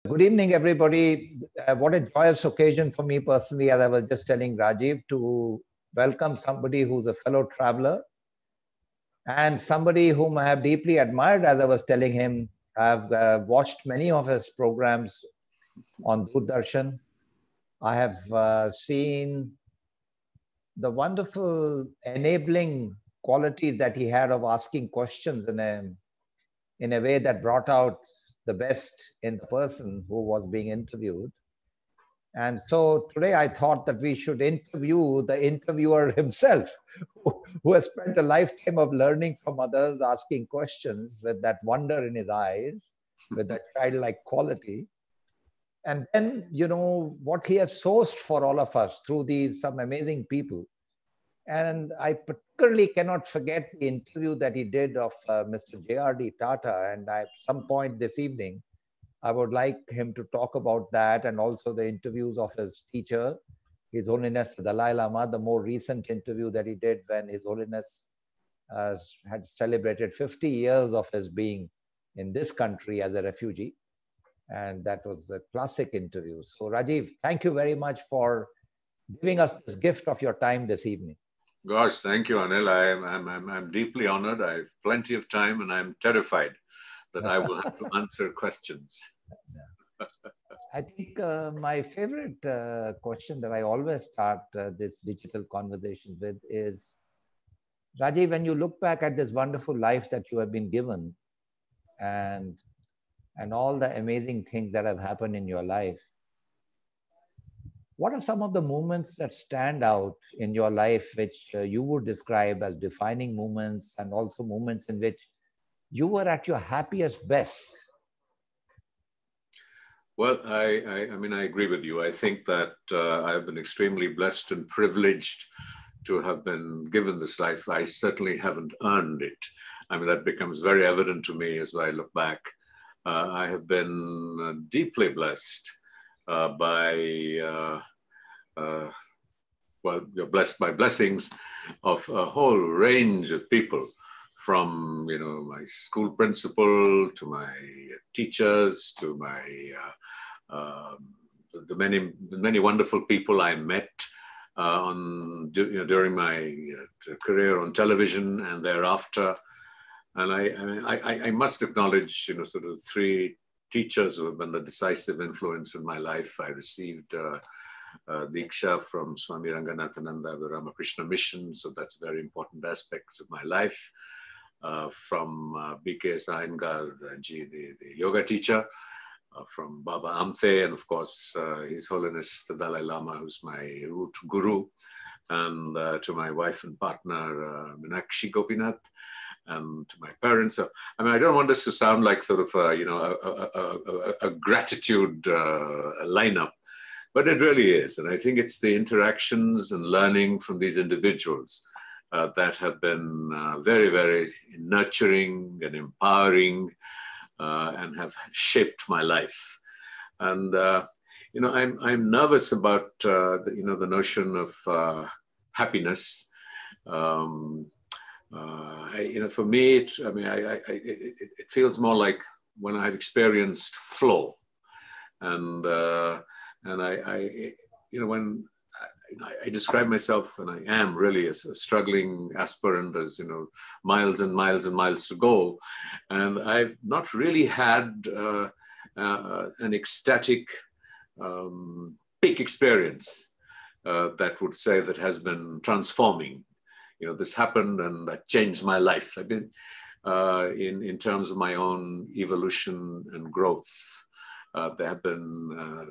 Good evening, everybody. What a joyous occasion for me personally, as I was just telling Rajiv, to welcome somebody who's a fellow traveler and somebody whom I have deeply admired, as I was telling him. I've watched many of his programs on Doordarshan. I have seen the wonderful enabling qualities that he had of asking questions in a way that brought out the best in the person who was being interviewed. And so today I thought that we should interview the interviewer himself, who has spent a lifetime of learning from others, asking questions with that wonder in his eyes, with that childlike quality. And then, what he has sourced for all of us through some amazing people. And I particularly cannot forget the interview that he did of Mr. J.R.D. Tata. And at some point this evening, I would like him to talk about that, and also the interviews of his teacher, His Holiness the Dalai Lama, the more recent interview that he did when His Holiness had celebrated 50 years of his being in this country as a refugee. And that was a classic interview. So Rajiv, thank you very much for giving us this gift of your time this evening. Gosh, thank you, Anil. I'm deeply honored. I have plenty of time and I'm terrified that I will have to answer questions. I think my favorite question that I always start this digital conversation with is, Rajiv, when you look back at this wonderful life that you have been given and all the amazing things that have happened in your life, what are some of the moments that stand out in your life which you would describe as defining moments, and also moments in which you were at your happiest best? Well, I mean, I agree with you. I think that I've been extremely blessed and privileged to have been given this life. I certainly haven't earned it. I mean, that becomes very evident to me as I look back. I have been deeply blessed well, you're blessed by blessings of a whole range of people, from my school principal to my teachers to my the many wonderful people I met during my career on television and thereafter. And I must acknowledge sort of three teachers who have been the decisive influence in my life. I received Diksha from Swami Ranganathananda, the Ramakrishna Mission, so that's a very important aspect of my life. From B.K. Iyengar ji, the yoga teacher, from Baba Amte, and of course His Holiness the Dalai Lama, who's my root guru, and to my wife and partner Meenakshi Gopinath, and to my parents. So, I mean, I don't want this to sound like sort of a gratitude lineup, but it really is. And I think it's the interactions and learning from these individuals that have been very, very nurturing and empowering and have shaped my life. And I'm nervous about the notion of happiness. For me, it feels more like when I've experienced flow, and when I describe myself, and I am really a struggling aspirant, as miles and miles and miles to go, and I've not really had an ecstatic peak experience that would say that has been transforming. This happened and that changed my life. I've been in terms of my own evolution and growth. There have been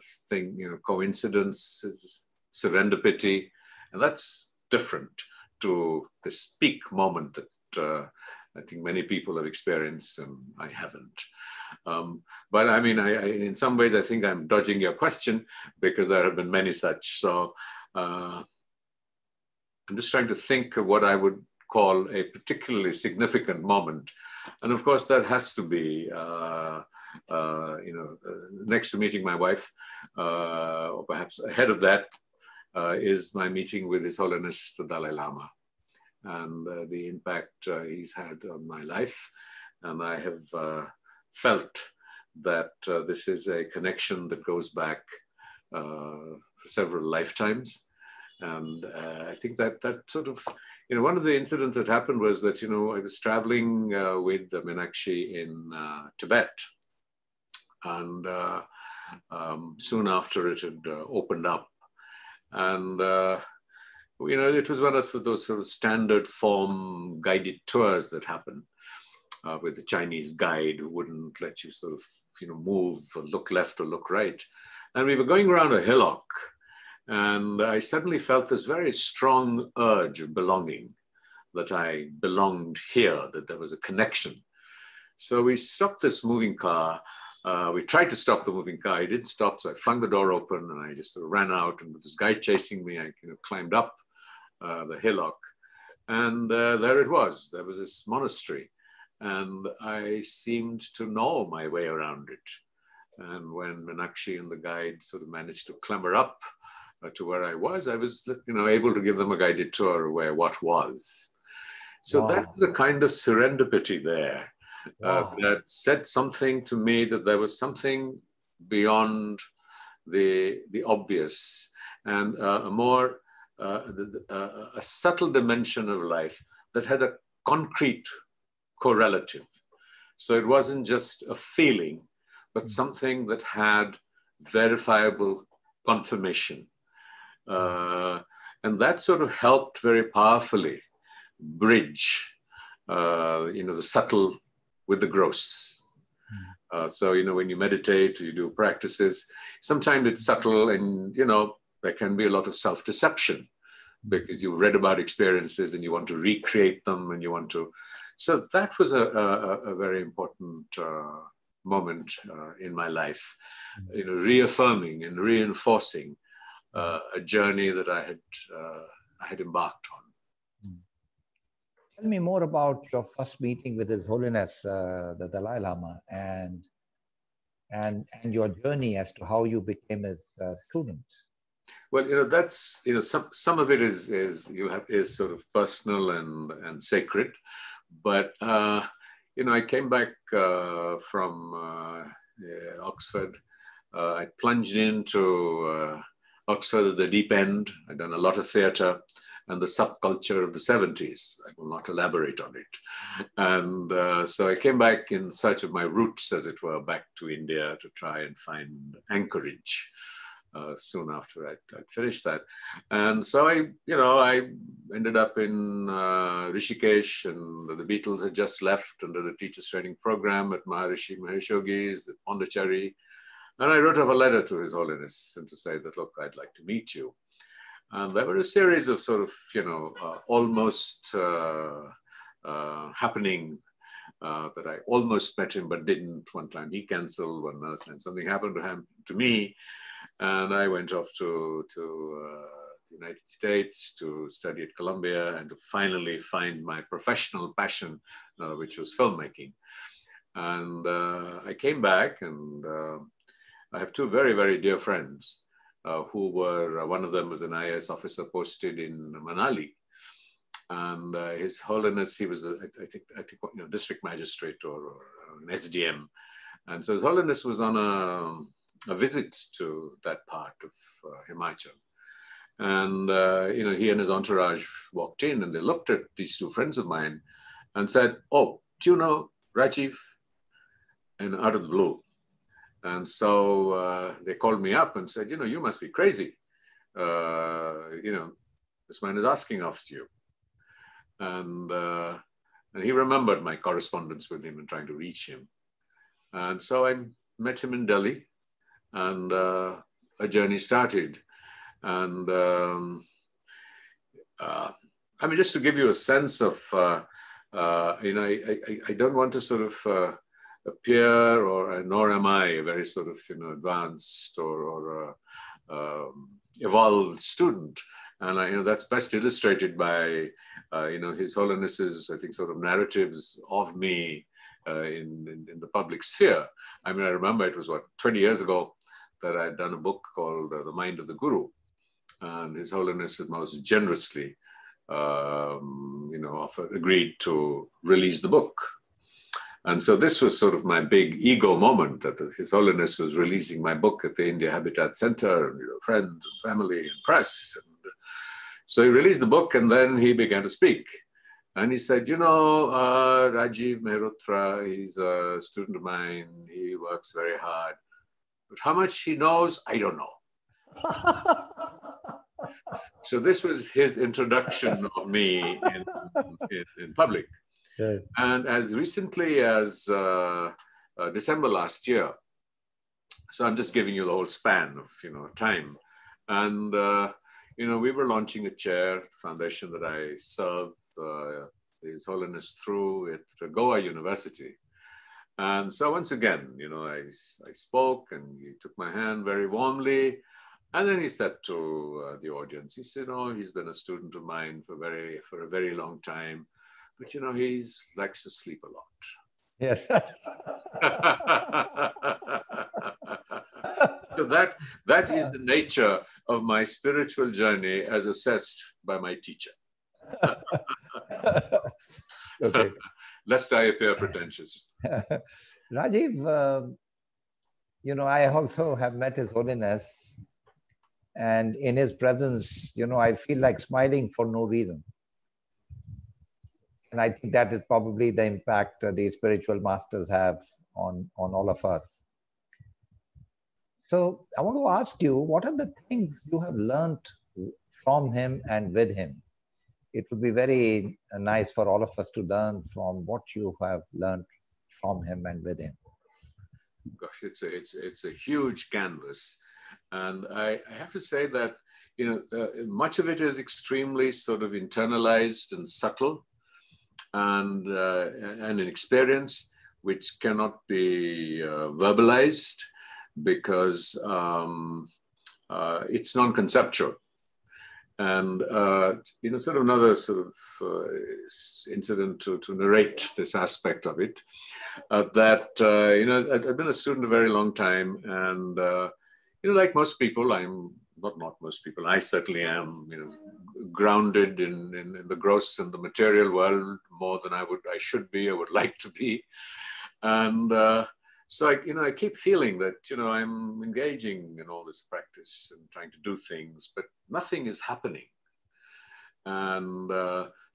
coincidences, serendipity, and that's different to this peak moment that I think many people have experienced and I haven't. But I mean, in some ways, I think I'm dodging your question because there have been many such. So I'm just trying to think of what I would call a particularly significant moment. And of course, that has to be, next to meeting my wife, or perhaps ahead of that, is my meeting with His Holiness the Dalai Lama, and the impact he's had on my life. And I have felt that this is a connection that goes back for several lifetimes. And I think that sort of, one of the incidents that happened was that, I was traveling with Meenakshi in Tibet. And soon after it had opened up. And, it was one of those sort of standard form guided tours that happen with the Chinese guide who wouldn't let you sort of, move or look left or look right. And we were going around a hillock, and I suddenly felt this very strong urge of belonging, that I belonged here, that there was a connection. So we stopped this moving car. We tried to stop the moving car. It didn't stop, so I flung the door open and I just sort of ran out. And with this guy chasing me, I climbed up the hillock, and there it was. There was this monastery, and I seemed to know my way around it. And when Meenakshi and the guide sort of managed to clamber up to where I was able to give them a guided tour of where what was. So Wow. that's the kind of serendipity there. Wow. That said something to me, that there was something beyond the obvious, and a subtle dimension of life that had a concrete correlative. So it wasn't just a feeling, but something that had verifiable confirmation. And that sort of helped very powerfully bridge, the subtle with the gross. So, when you meditate or you do practices, sometimes it's subtle, and, there can be a lot of self-deception because you've read about experiences and you want to recreate them, and you want to. So that was a very important moment in my life, reaffirming and reinforcing a journey that I had embarked on. Tell me more about your first meeting with His Holiness, the Dalai Lama, and your journey as to how you became his student. Well, that's some of it is sort of personal and sacred, but I came back from Oxford. I plunged into Oxford at the deep end. I'd done a lot of theatre and the subculture of the 70s. I will not elaborate on it. And so I came back in search of my roots, as it were, back to India to try and find anchorage soon after I'd finished that. And so I ended up in Rishikesh, and the Beatles had just left under the teacher's training program at Maharishi Mahesh Yogi's at Pondicherry. And I wrote up a letter to His Holiness and to say that, look, I'd like to meet you. And there were a series of sort of, almost happening that I almost met him, but didn't. One time he canceled, one other time something happened to him, to me. And I went off to the United States to study at Columbia and to finally find my professional passion, which was filmmaking. And I came back, and I have two very, very dear friends who were, one of them was an IAS officer posted in Manali. And His Holiness, he was, I think, district magistrate or an SDM. And so His Holiness was on a visit to that part of Himachal. And, he and his entourage walked in, and they looked at these two friends of mine and said, "Oh, do you know Rajiv?" And out of the blue. And so they called me up and said, "You must be crazy. This man is asking after you." And he remembered my correspondence with him and trying to reach him. And so I met him in Delhi, and a journey started. And just to give you a sense of, I don't want to sort of appear, or nor am I a very sort of advanced or evolved student, and that's best illustrated by His Holiness's, I think, sort of narratives of me in the public sphere. I remember it was 20 years ago that I had done a book called The Mind of the Guru, and His Holiness has most generously agreed to release the book. And so this was sort of my big ego moment, that His Holiness was releasing my book at the India Habitat Center, and, friends and family and press. And so he released the book, and then he began to speak. And he said, Rajiv Mehrotra, he's a student of mine. He works very hard. But how much he knows, I don't know. So this was his introduction of me in public. Yes. And as recently as December last year, so I'm just giving you the whole span of time, and we were launching a chair foundation that I serve His Holiness through at Goa University. And so once again, I spoke, and he took my hand very warmly. And then he said to the audience, he said, he's been a student of mine for a very long time, but he likes to sleep a lot. Yes. So that is the nature of my spiritual journey as assessed by my teacher. Okay. Lest I appear pretentious. Rajiv, I also have met His Holiness, and in his presence, I feel like smiling for no reason. And I think that is probably the impact the spiritual masters have on all of us. So I want to ask you, what are the things you have learned from him and with him? It would be very nice for all of us to learn from what you have learned from him and with him. Gosh, it's a huge canvas. And I have to say that, much of it is extremely sort of internalized and subtle, and an experience which cannot be verbalized, because it's non-conceptual. And sort of another sort of incident to narrate this aspect of it, that I've been a student a very long time, and like most people, I'm not most people, I certainly am, grounded in the gross and the material world more than I should be, I would like to be. And so I keep feeling that, I'm engaging in all this practice and trying to do things, but nothing is happening. And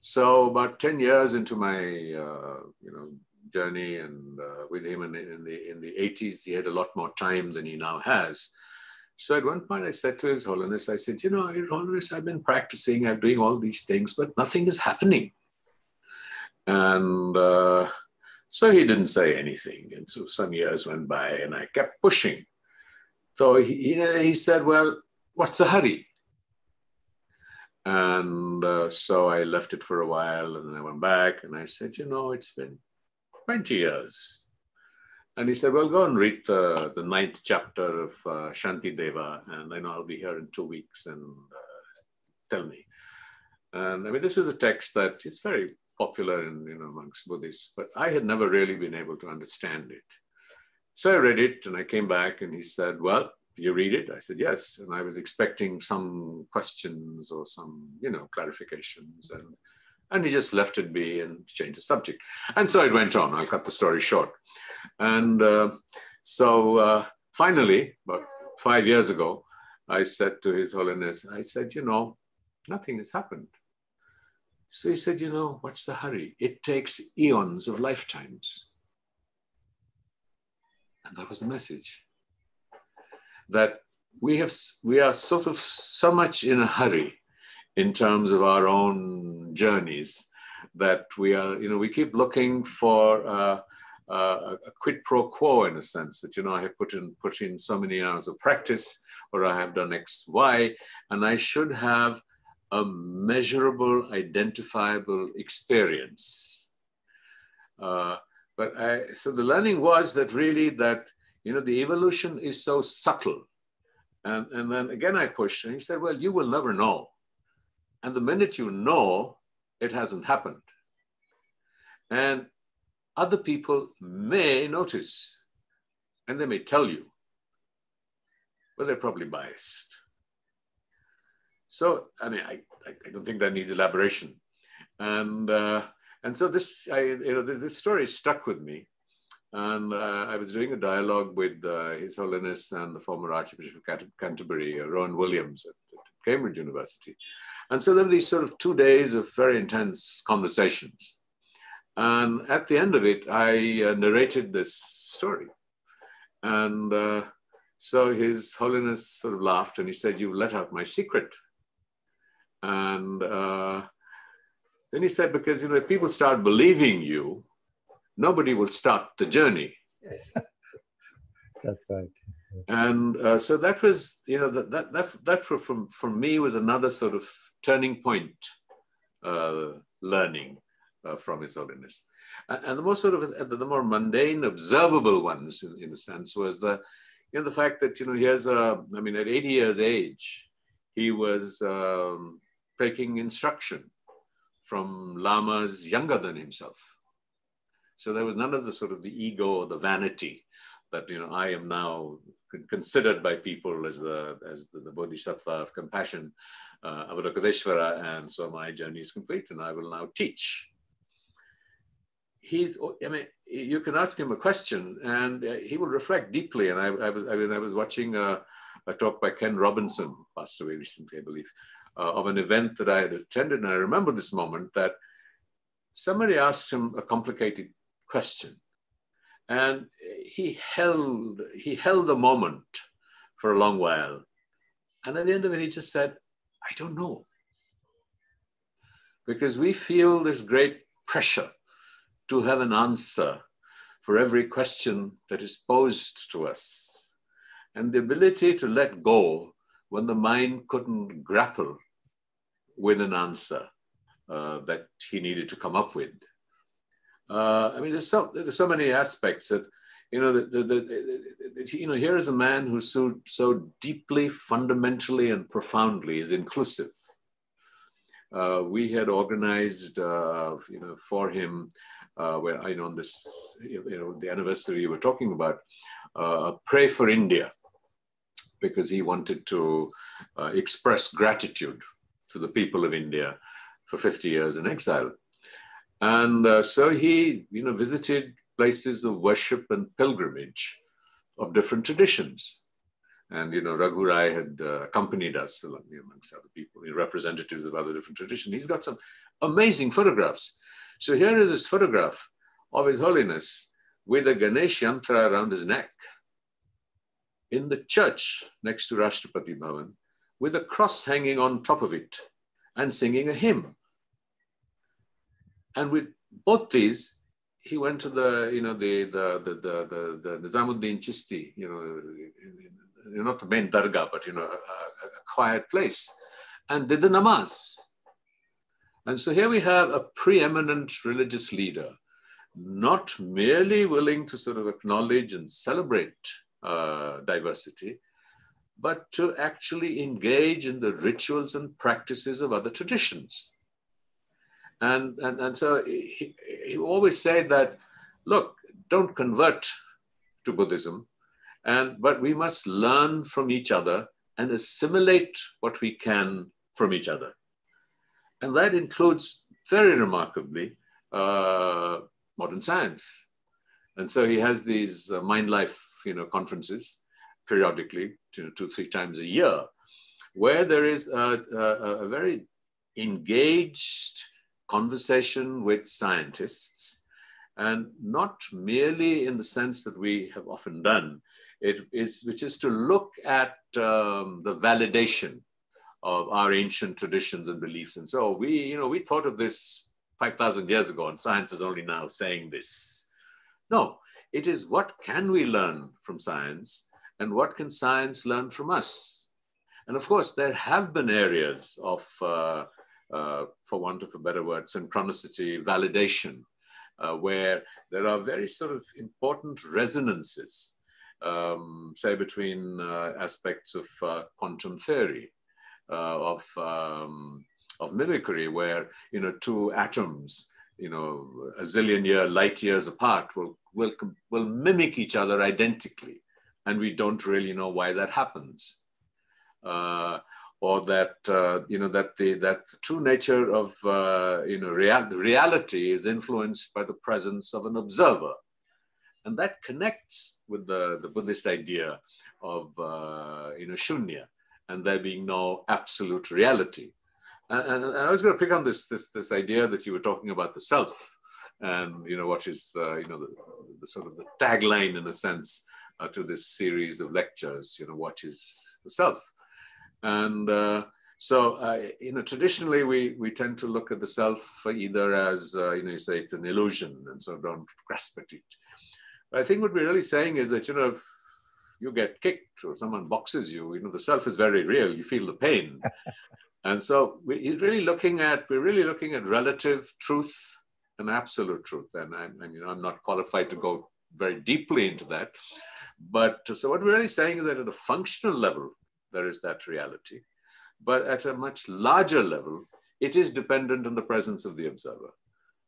so about 10 years into my, journey, and with him in the 80s, he had a lot more time than he now has. So at one point I said to His Holiness, I said, Your Holiness, I've been practicing, I'm doing all these things, but nothing is happening. And so he didn't say anything. And so some years went by, and I kept pushing. So he said, well, what's the hurry? And so I left it for a while, and then I went back, and I said, it's been 20 years. And he said, well, go and read the 9th chapter of Shanti Deva, and I know I'll be here in 2 weeks, and tell me. And I mean, this was a text that is very popular in, amongst Buddhists, but I had never really been able to understand it. So I read it, and I came back, and he said, well, you read it? I said, yes. And I was expecting some questions or some, clarifications, and he just left it be and changed the subject. And so it went on. I'll cut the story short. And so finally, about 5 years ago, I said to His Holiness, I said, nothing has happened. So he said, what's the hurry? It takes eons of lifetimes. And that was the message. That we are sort of so much in a hurry in terms of our own journeys, that we keep looking for a quid pro quo, in a sense, that, I have put in so many hours of practice, or I have done X, Y, and I should have a measurable, identifiable experience. So the learning was that really that, the evolution is so subtle. And then again, I pushed, and he said, well, you will never know. And the minute you know, it hasn't happened. And other people may notice, and they may tell you, but they're probably biased. So, I mean, I don't think that needs elaboration. And so this story stuck with me. And I was doing a dialogue with His Holiness and the former Archbishop of Canterbury, Rowan Williams at Cambridge University. And so there were these sort of 2 days of very intense conversations. And at the end of it, I narrated this story. And so His Holiness sort of laughed and he said, "You've let out my secret." And then he said, because, you know, if people start believing you, nobody will start the journey. Yes. That's right. And so that was, you know, that for me was another sort of turning point, learning from His Holiness. And the more sort of the more mundane, observable ones, in a sense, was the, you know, the fact that, you know, here's I mean, at 80 years age, he was taking instruction from lamas younger than himself. So there was none of the sort of the ego or the vanity that, you know, I am now considered by people as the Bodhisattva of compassion, Avalokiteshvara, and so my journey is complete and I will now teach. I mean, you can ask him a question and he will reflect deeply. And I was watching a talk by Ken Robinson, passed away recently, I believe, of an event that I had attended. And I remember this moment that somebody asked him a complicated question. And he held the moment for a long while. And at the end of it, he just said, "I don't know." Because we feel this great pressure to have an answer for every question that is posed to us. And the ability to let go when the mind couldn't grapple with an answer that he needed to come up with. I mean, there's so many aspects that, you know, you know, here is a man who so deeply, fundamentally, and profoundly is inclusive. We had organized, you know, for him, where I know on this, you know, the anniversary you were talking about, Pray for India, because he wanted to express gratitude to the people of India for 50 years in exile. And so he, you know, visited places of worship and pilgrimage of different traditions. And, you know, Raghu Rai had accompanied us, amongst other people, representatives of other different traditions. He's got some amazing photographs. So here is this photograph of His Holiness with a Ganesh yantra around his neck in the church next to Rashtrapati Bhavan, with a cross hanging on top of it and singing a hymn. And with both these, he went to the, you know, the Nizamuddin Chishti, you know, not the main dargah, but, you know, a quiet place, and did the namaz. And so here we have a preeminent religious leader, not merely willing to sort of acknowledge and celebrate diversity, but to actually engage in the rituals and practices of other traditions. And so he always said that, look, don't convert to Buddhism, but we must learn from each other and assimilate what we can from each other. And that includes, very remarkably, modern science. And so he has these Mind Life, you know, conferences periodically, 2-3 times a year, where there is a very engaged conversation with scientists, and not merely in the sense that we have often done, which is to look at the validation of our ancient traditions and beliefs. And so we thought of this 5,000 years ago, and science is only now saying this. No, it is what can we learn from science, and what can science learn from us? And of course, there have been areas of, for want of a better word, synchronicity, validation, where there are very sort of important resonances, say between aspects of quantum theory, of mimicry, where, you know, two atoms, you know, a zillion light years apart will mimic each other identically, and we don't really know why that happens. Or that, you know, that the true nature of, you know, reality is influenced by the presence of an observer. And that connects with the Buddhist idea of, shunya, and there being no absolute reality. And I was going to pick on this idea that you were talking about the self, and what is the sort of the tagline in a sense to this series of lectures. What is the self? And traditionally we tend to look at the self either as you say it's an illusion, and so don't grasp at it. But I think what we're really saying is that if you get kicked or someone boxes you, the self is very real. You feel the pain. And so we're really looking at relative truth and absolute truth. And I'm not qualified to go very deeply into that. But so what we're really saying is that at a functional level, there is that reality. But at a much larger level, it is dependent on the presence of the observer.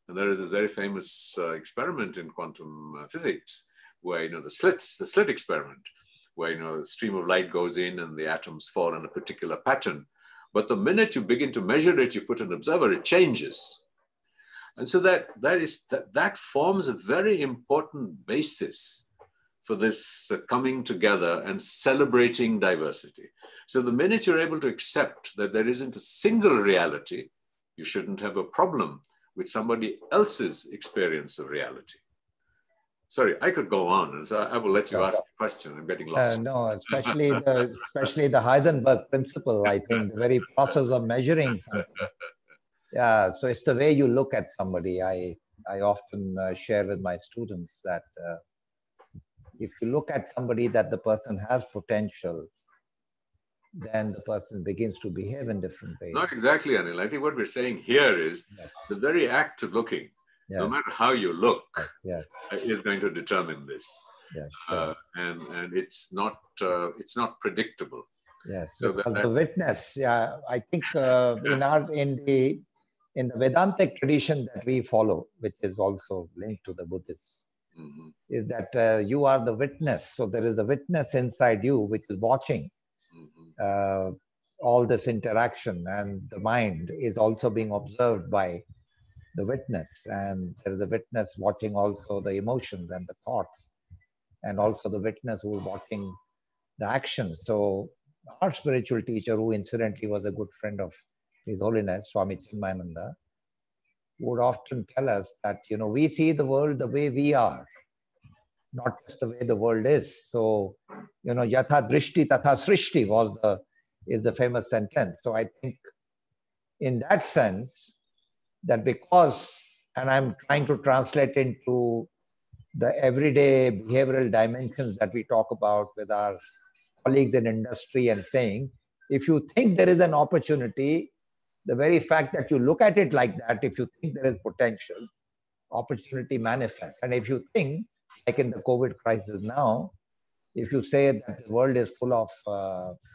And there is a very famous experiment in quantum physics where, the slit experiment, where, a stream of light goes in and the atoms fall in a particular pattern. But the minute you begin to measure it, you put an observer, it changes. And so that forms a very important basis for this coming together and celebrating diversity. So the minute you're able to accept that there isn't a single reality, you shouldn't have a problem with somebody else's experience of reality. Sorry, I could go on, and so I will let you ask the question. I'm getting lost. No, especially the Heisenberg principle. I think the very process of measuring something. Yeah, so it's the way you look at somebody. I often share with my students that if you look at somebody that the person has potential, then the person begins to behave in different ways. Not exactly, Anil. I think what we're saying here is the very act of looking. Yes. No matter how you look, is going to determine this. Yes, sure. And it's not predictable. Yes, so the witness. Yeah, I think in the Vedantic tradition that we follow, which is also linked to the Buddhists, is that you are the witness. So there is a witness inside you which is watching all this interaction, and the mind is also being observed by the witness, and there is a witness watching also the emotions and the thoughts, and also the witness who is watching the action. So our spiritual teacher, who incidentally was a good friend of His Holiness Swami Chinmaya, would often tell us that we see the world the way we are, not just the way the world is. So yatha drishti tatha srishti is the famous sentence. So I think in that sense, that because, and I'm trying to translate into the everyday behavioral dimensions that we talk about with our colleagues in industry, and saying, if you think there is an opportunity, the very fact that you look at it like that, if you think there is potential, opportunity manifests. And if you think, like in the COVID crisis now, if you say that the world is full of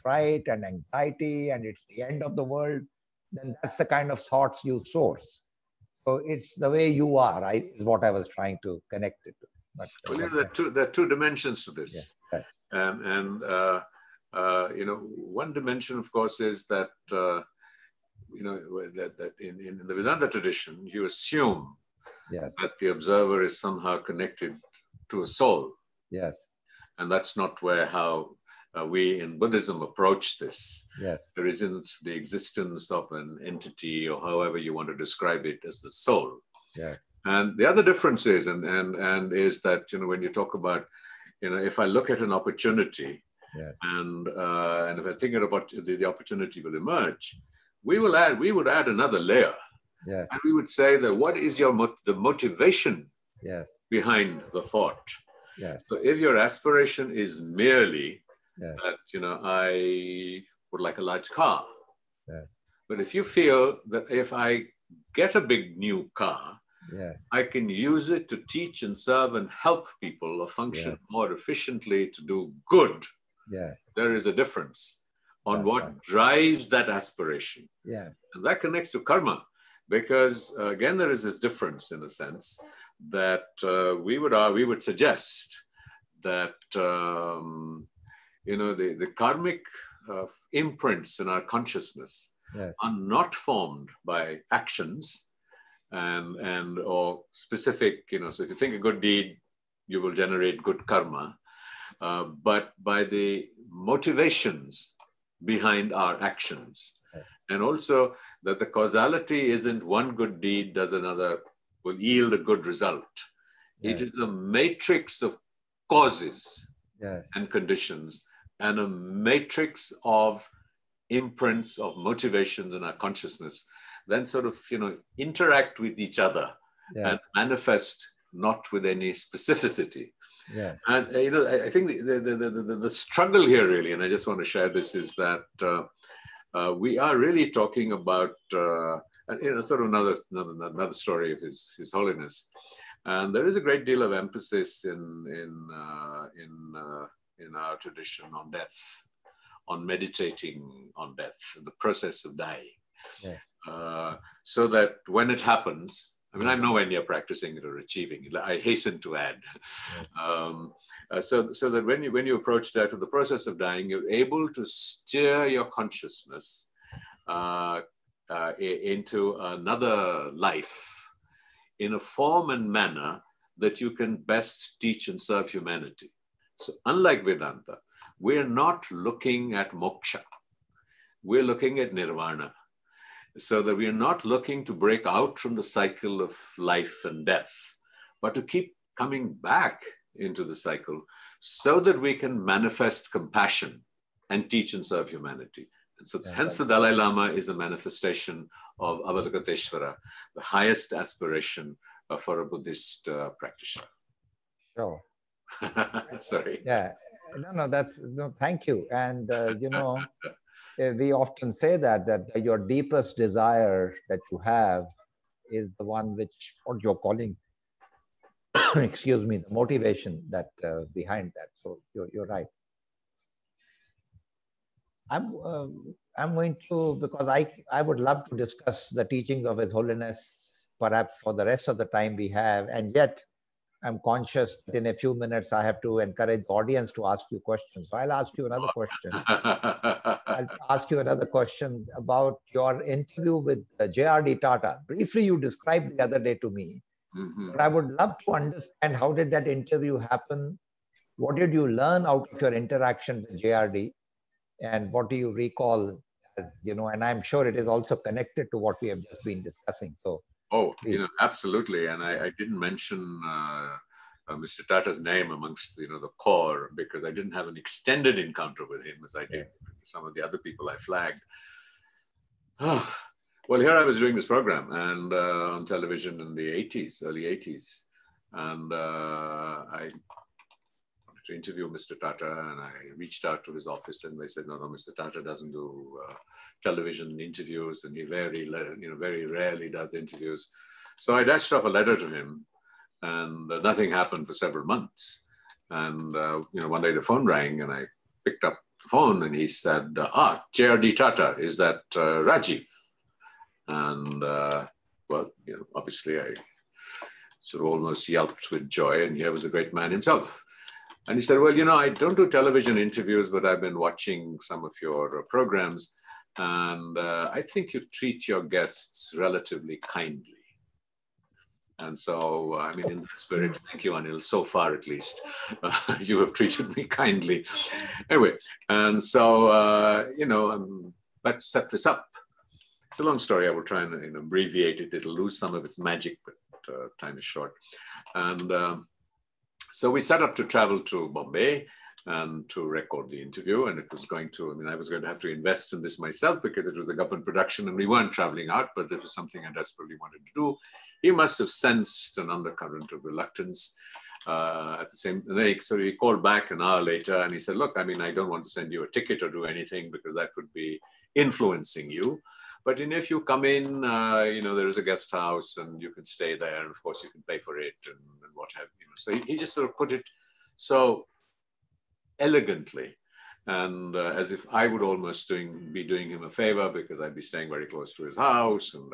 fright and anxiety and it's the end of the world, then that's the kind of thoughts you source. So it's the way you are, is what I was trying to connect it to. But, there are two dimensions to this. Yes. One dimension, of course, is that, that in the Vedanta tradition, you assume that the observer is somehow connected to a soul. Yes. And that's not how we in Buddhism approach this. Yes. There isn't the existence of an entity, or however you want to describe it, as the soul. Yes. And the other difference is, and is that, when you talk about, if I look at an opportunity, and if I think about the opportunity will emerge, we would add another layer. Yes. And we would say that what is the motivation behind the thought? Yes. So if your aspiration is merely that, I would like a large car. Yes. But if you feel that if I get a big new car, I can use it to teach and serve and help people or function more efficiently to do good. Yes. There is a difference on what drives that aspiration. Yeah. And that connects to karma, because again, there is this difference in a sense that we would suggest that, the karmic imprints in our consciousness are not formed by actions, and or specific, so if you think a good deed, you will generate good karma, but by the motivations behind our actions. And also that the causality isn't one good deed does another, will yield a good result. It is a matrix of causes and conditions, and a matrix of imprints of motivations in our consciousness, then sort of, interact with each other and manifest not with any specificity. And, I think the struggle here really, and I just want to share this, is that we are really talking about, sort of another story of His Holiness. And there is a great deal of emphasis in our tradition on death, on meditating on death, the process of dying. So that when it happens, I mean, I'm nowhere near practicing it or achieving it, I hasten to add. So that when you approach that, to the process of dying, you're able to steer your consciousness into another life in a form and manner that you can best teach and serve humanity. So unlike Vedanta, we're not looking at moksha. We're looking at nirvana. So that we're not looking to break out from the cycle of life and death, but to keep coming back into the cycle so that we can manifest compassion and teach and serve humanity. And so hence the Dalai Lama is a manifestation of Avalokiteshvara, the highest aspiration for a Buddhist practitioner. Sure. Sorry. Yeah. No, thank you. And, we often say that your deepest desire that you have is the one which, what you're calling, excuse me, the motivation that behind that. So you're right. I'm going to, because I would love to discuss the teachings of His Holiness perhaps for the rest of the time we have, and yet I'm conscious that in a few minutes I have to encourage the audience to ask you questions. So I'll ask you another question. I'll ask you another question about your interview with J.R.D. Tata. Briefly, you described the other day to me. But I would love to understand, how did that interview happen? What did you learn out of your interaction with J.R.D.? And what do you recall as, and I'm sure it is also connected to what we have just been discussing. So. Oh, absolutely. And I didn't mention Mr. Tata's name amongst, the core, because I didn't have an extended encounter with him as I did with some of the other people I flagged. Well, here I was doing this program and on television in the 80s, early 80s. And I wanted to interview Mr. Tata, and I reached out to his office and they said, no, Mr. Tata doesn't do television interviews, and he very rarely does interviews. So I dashed off a letter to him, and nothing happened for several months. And one day the phone rang, and I picked up the phone, and he said, J.R.D. Tata, is that Rajiv? And obviously I sort of almost yelped with joy, and here was the great man himself. And he said, well, I don't do television interviews, but I've been watching some of your programs, and I think you treat your guests relatively kindly. And so, in that spirit, thank you, Anil, so far at least. You have treated me kindly. Anyway, and so, let's set this up. It's a long story. I will try and abbreviate it. It'll lose some of its magic, but time is short. And so we set up to travel to Bombay and to record the interview. And it was going to, I was going to have to invest in this myself because it was a government production and we weren't traveling out, but it was something I desperately wanted to do. He must have sensed an undercurrent of reluctance at the same, so he called back an hour later and he said, look, I don't want to send you a ticket or do anything because that would be influencing you. But if you come in, there is a guest house and you can stay there. And of course you can pay for it and what have you. So he just sort of put it so elegantly and as if I would almost be doing him a favor because I'd be staying very close to his house and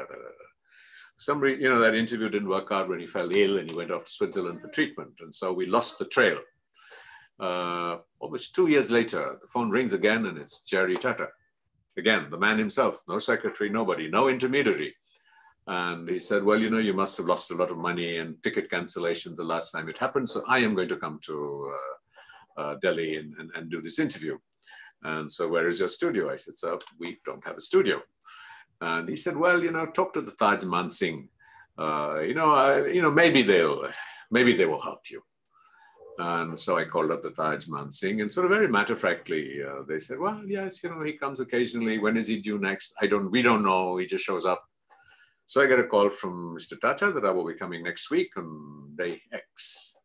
Some reason, that interview didn't work out when he fell ill and he went off to Switzerland for treatment. And so we lost the trail. Almost 2 years later, the phone rings again and it's J.R.D. Tata. Again, the man himself, no secretary, nobody, no intermediary. And he said, well, you must have lost a lot of money and ticket cancellations the last time it happened. So I am going to come to Delhi and do this interview. And so where is your studio? I said, sir, we don't have a studio. And he said, well, talk to the Taj Mansingh. Maybe they will help you. And so I called up the Taj Mansingh, and sort of very matter-of-factly, they said, well, yes, he comes occasionally. When is he due next? We don't know. He just shows up. So I get a call from Mr. Tata that I will be coming next week on day X.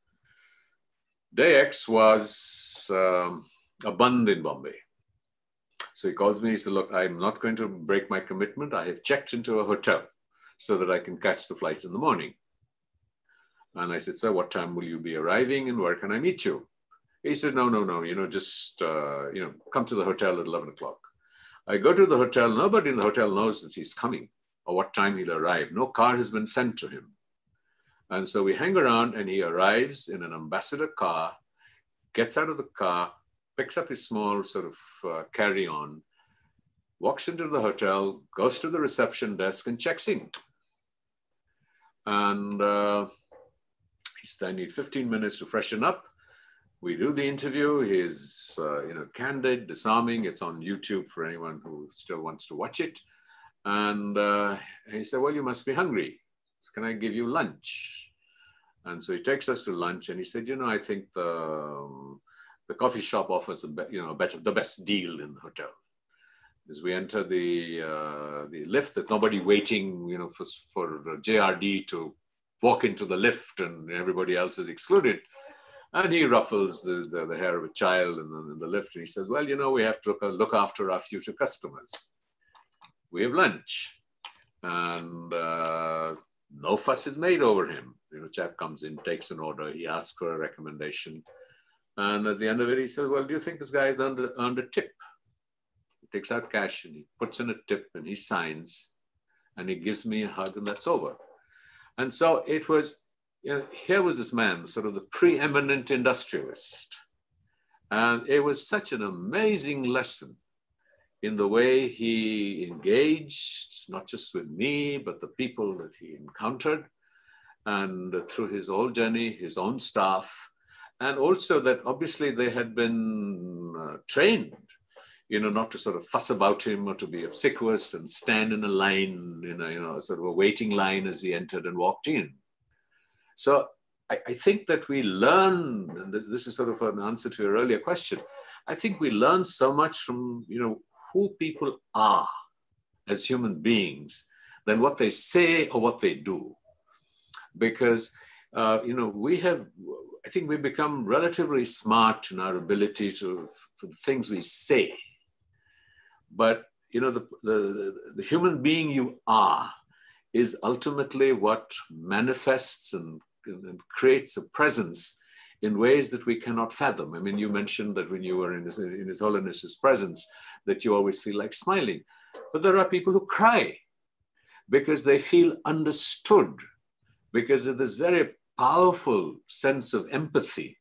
Day X was a Band in Bombay. So he calls me, he said, look, I'm not going to break my commitment. I have checked into a hotel so that I can catch the flight in the morning. And I said, sir, what time will you be arriving and where can I meet you? He said, no, just, come to the hotel at 11 o'clock. I go to the hotel. Nobody in the hotel knows that he's coming or what time he'll arrive. No car has been sent to him. And so we hang around and he arrives in an ambassador car, gets out of the car, picks up his small sort of carry-on, walks into the hotel, goes to the reception desk and checks in. And he said, I need 15 minutes to freshen up. We do the interview. He's candid, disarming. It's on YouTube for anyone who still wants to watch it. And he said, well, you must be hungry. Can I give you lunch? And so he takes us to lunch and he said, I think the coffee shop offers the best deal in the hotel. As we enter the lift, there's nobody waiting, for JRD to walk into the lift and everybody else is excluded. And he ruffles the hair of a child in the lift. And he says, well, we have to look after our future customers. We have lunch. And no fuss is made over him. Chap comes in, takes an order. He asks for a recommendation. And at the end of it, he says, well, do you think this guy has earned a tip? He takes out cash and he puts in a tip and he signs and he gives me a hug and that's over. And so it was, here was this man, sort of the preeminent industrialist. And it was such an amazing lesson in the way he engaged, not just with me, but the people that he encountered, and through his whole journey, his own staff, and also that obviously they had been trained, not to sort of fuss about him or to be obsequious and stand in a line, sort of a waiting line as he entered and walked in. So I think that we learn, and this is sort of an answer to your earlier question, I think we learn so much from, who people are as human beings than what they say or what they do. Because, I think we become relatively smart in our ability for the things we say. But, the human being you are is ultimately what manifests and creates a presence in ways that we cannot fathom. I mean, you mentioned that when you were in His Holiness's presence, that you always feel like smiling. But there are people who cry because they feel understood, because of this very powerful sense of empathy,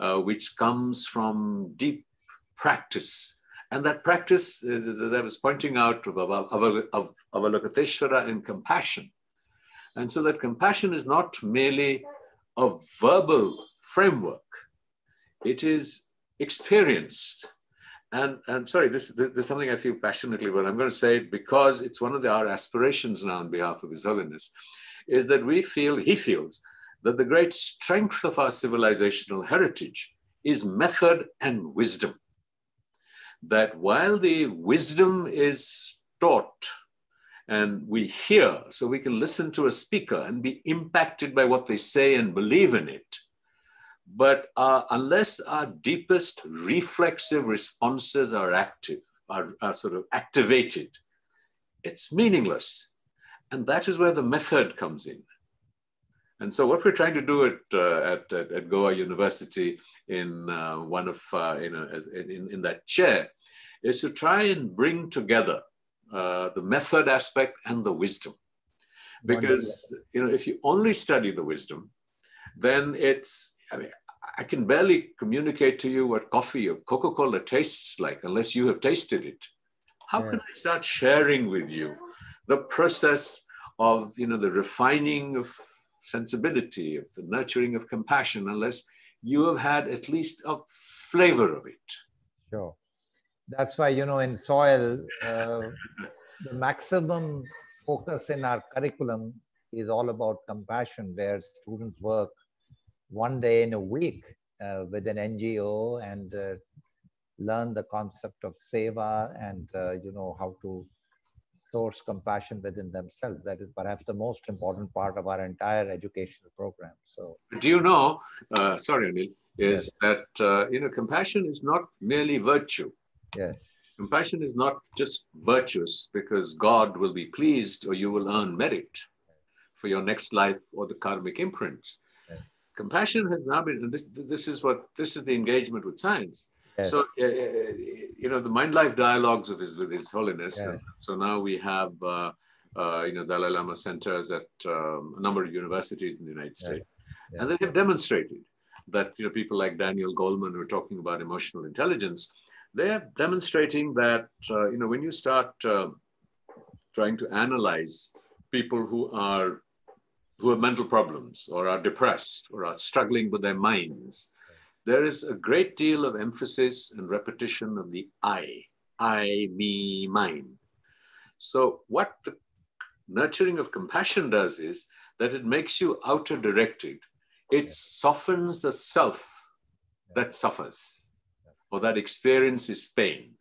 which comes from deep practice. And that practice, as I was pointing out, of Avalokiteshvara and compassion. And so that compassion is not merely a verbal framework. It is experienced. And I'm sorry, this is something I feel passionately, but I'm going to say it because it's one of our aspirations now on behalf of His Holiness, is that he feels that the great strength of our civilizational heritage is method and wisdom. That while the wisdom is taught and we hear, so we can listen to a speaker and be impacted by what they say and believe in it, but unless our deepest reflexive responses are active, are sort of activated, it's meaningless. And that is where the method comes in. And so what we're trying to do at Goa University in in that chair is to try and bring together the method aspect and the wisdom. Because if you only study the wisdom, then I can barely communicate to you what coffee or Coca-Cola tastes like unless you have tasted it. How can I start sharing with you the process of, the refining of sensibility, of the nurturing of compassion, unless you have had at least a flavor of it. Sure. That's why, in soil, the maximum focus in our curriculum is all about compassion, where students work one day in a week with an NGO and learn the concept of seva and, how to source compassion within themselves. That is perhaps the most important part of our entire educational program. So, do you know, sorry, Anil, is yes. that, compassion is not merely virtue. Yes. Compassion is not just virtuous because God will be pleased or you will earn merit for your next life or the karmic imprints. Yes. Compassion has now been, and this is the engagement with science. Yes. So, the mind-life dialogues with His Holiness. Yes. So now we have, Dalai Lama centers at a number of universities in the United States. Yes. And they have demonstrated that, people like Daniel Goleman who are talking about emotional intelligence, they're demonstrating that, when you start trying to analyze people who have mental problems or are depressed or are struggling with their minds, there is a great deal of emphasis and repetition of the I, me, mine. So what the nurturing of compassion does is that it makes you outer directed. It softens the self that suffers or that experiences pain.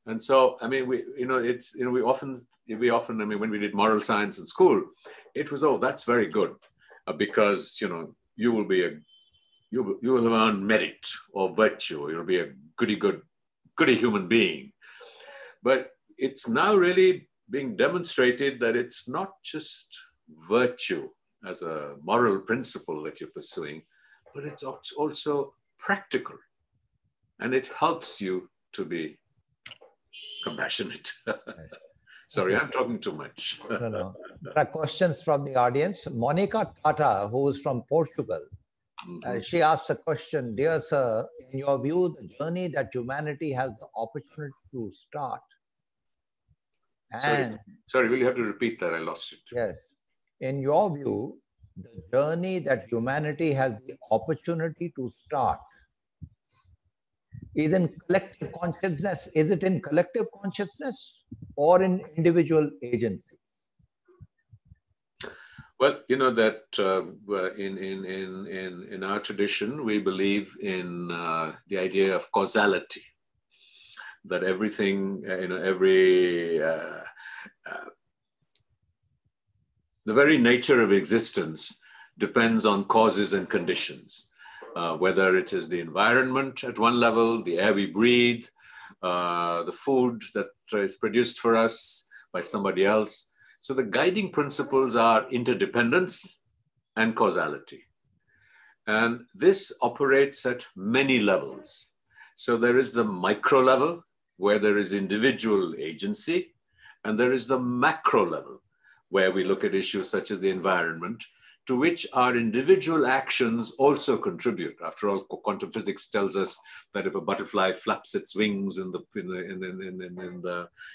And so, we often, when we did moral science in school, it was, that's very good because, you will be you will earn merit or virtue, or you'll be a goody human being. But it's now really being demonstrated that it's not just virtue as a moral principle that you're pursuing, but it's also practical. And it helps you to be compassionate. Sorry, I'm talking too much. No. There are questions from the audience. Monica Tata, who is from Portugal, she asks a question. Dear sir, in your view, the journey that humanity has the opportunity to start. And sorry, will you have to repeat that? I lost it. Yes. In your view, the journey that humanity has the opportunity to start is in collective consciousness. Is it in collective consciousness or in individual agency? Well, that in our tradition, we believe in the idea of causality, that everything, the very nature of existence depends on causes and conditions, whether it is the environment at one level, the air we breathe, the food that is produced for us by somebody else. So the guiding principles are interdependence and causality. And this operates at many levels. So there is the micro level where there is individual agency, and there is the macro level where we look at issues such as the environment, to which our individual actions also contribute. After all, quantum physics tells us that if a butterfly flaps its wings in the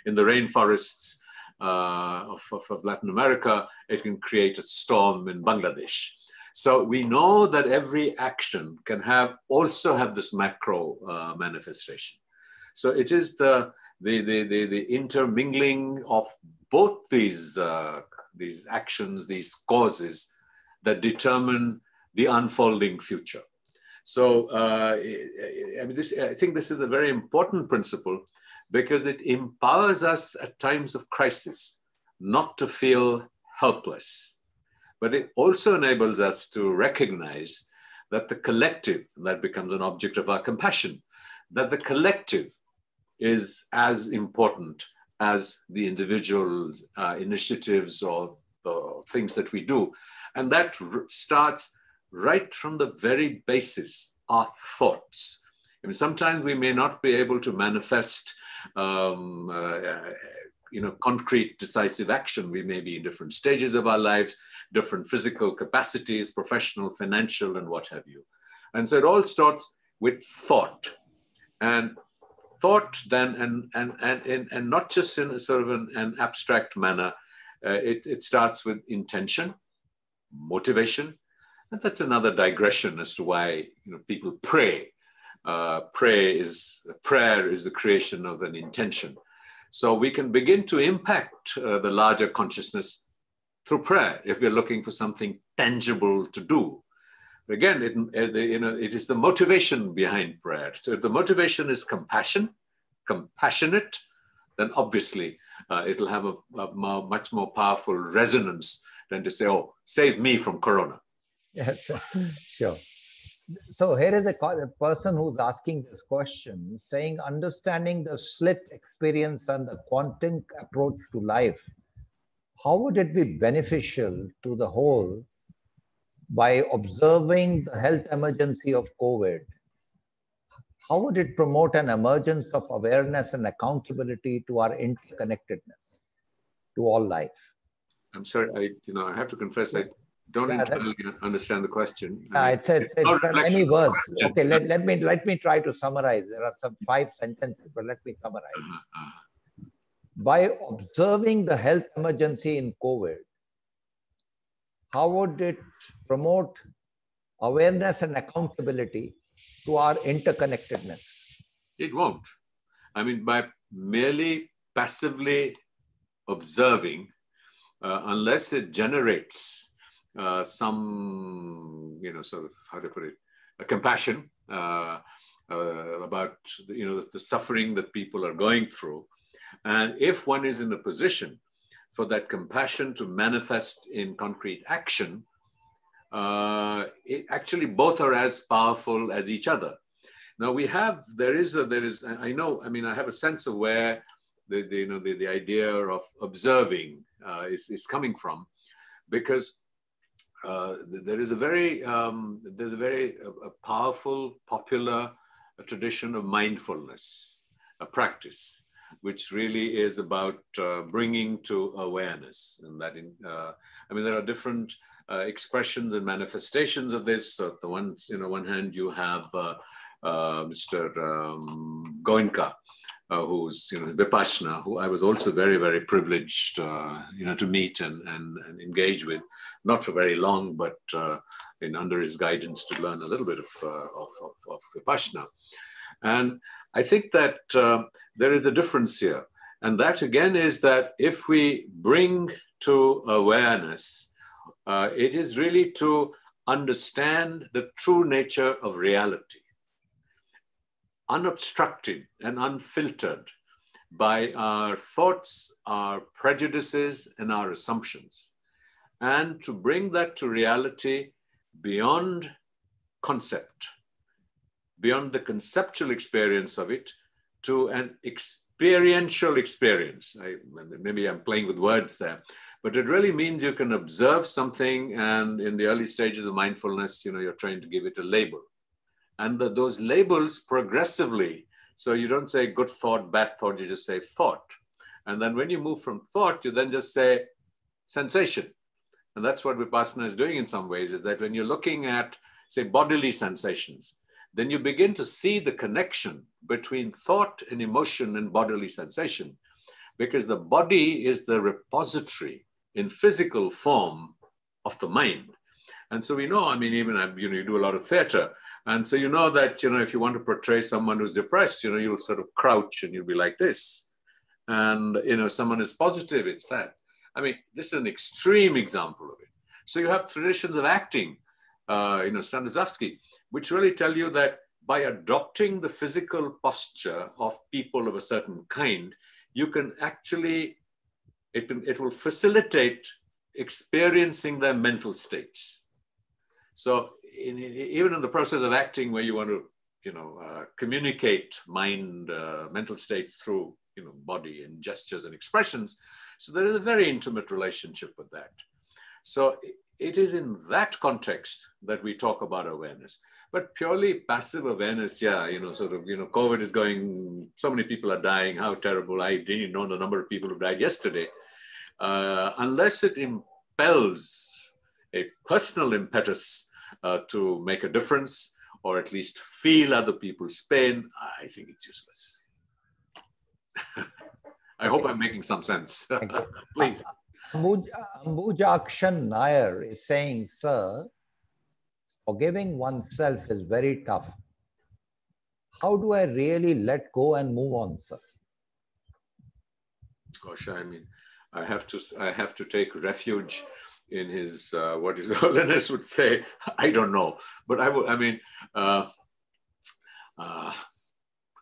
rainforests of Latin America, it can create a storm in Bangladesh. So we know that every action can also have this macro manifestation. So it is the intermingling of both these actions, these causes, that determine the unfolding future. So I think this is a very important principle, because it empowers us at times of crisis not to feel helpless. But it also enables us to recognize that the collective, that becomes an object of our compassion, that the collective is as important as the individual initiatives or things that we do. And that starts right from the very basis, our thoughts. I mean, sometimes we may not be able to manifest concrete, decisive action. We may be in different stages of our lives, different physical capacities, professional, financial, and what have you. And so it all starts with thought. And thought then, and not just in a sort of an abstract manner, It starts with intention, motivation, and that's another digression as to why people pray. Prayer is the creation of an intention. So we can begin to impact the larger consciousness through prayer if we're looking for something tangible to do. Again, it is the motivation behind prayer. So if the motivation is compassionate, then obviously it'll have a much more powerful resonance than to say, oh, save me from Corona. Yes, sure. So here is a person who's asking this question, saying, understanding the slit experience and the quantum approach to life, how would it be beneficial to the whole by observing the health emergency of COVID? How would it promote an emergence of awareness and accountability to our interconnectedness to all life? I'm sorry, I have to confess, I don't entirely understand the question. It's many words. Okay, let me try to summarize. There are some 5 sentences, but let me summarize. By observing the health emergency in COVID, how would it promote awareness and accountability to our interconnectedness? It won't. I mean, by merely passively observing, unless it generates some, sort of, how to put it, a compassion about, the suffering that people are going through. And if one is in a position for that compassion to manifest in concrete action, it actually both are as powerful as each other. Now I have a sense of where the idea of observing is coming from, because there is a very powerful, popular tradition of mindfulness, a practice, which really is about bringing to awareness. And that, there are different expressions and manifestations of this. So the ones, one hand you have Mr. Goenka, who's Vipassana, who I was also very, very privileged to meet and engage with, not for very long, but under his guidance to learn a little bit of Vipassana. And I think that there is a difference here. And that again is that if we bring to awareness, it is really to understand the true nature of reality, unobstructed and unfiltered by our thoughts, our prejudices, and our assumptions, and to bring that to reality beyond concept, beyond the conceptual experience of it, to an experiential experience. Maybe I'm playing with words there, but it really means you can observe something, and in the early stages of mindfulness, you're trying to give it a label. And those labels progressively, so you don't say good thought, bad thought, you just say thought. And then when you move from thought, you then just say sensation. And that's what Vipassana is doing in some ways, is that when you're looking at, say, bodily sensations, then you begin to see the connection between thought and emotion and bodily sensation, because the body is the repository in physical form of the mind. And so we know, even, you do a lot of theater. And so you know that, if you want to portray someone who's depressed, you'll sort of crouch and you'll be like this. And, someone is positive, it's that. This is an extreme example of it. So you have traditions of acting, Stanislavski, which really tell you that by adopting the physical posture of people of a certain kind, you can actually, it will facilitate experiencing their mental states. So even in the process of acting, where you want to, communicate mental states through, body and gestures and expressions. So there is a very intimate relationship with that. So it is in that context that we talk about awareness. But purely passive awareness, COVID is going, so many people are dying, how terrible. I didn't know the number of people who died yesterday. Unless it impels a personal impetus to make a difference, or at least feel other people's pain, I think it's useless. I hope I'm making some sense. Please. Ambujakshan Nair is saying, sir, forgiving oneself is very tough. How do I really let go and move on, sir? Gosh, I mean, I have to take refuge in his what his Holiness would say. I don't know, but I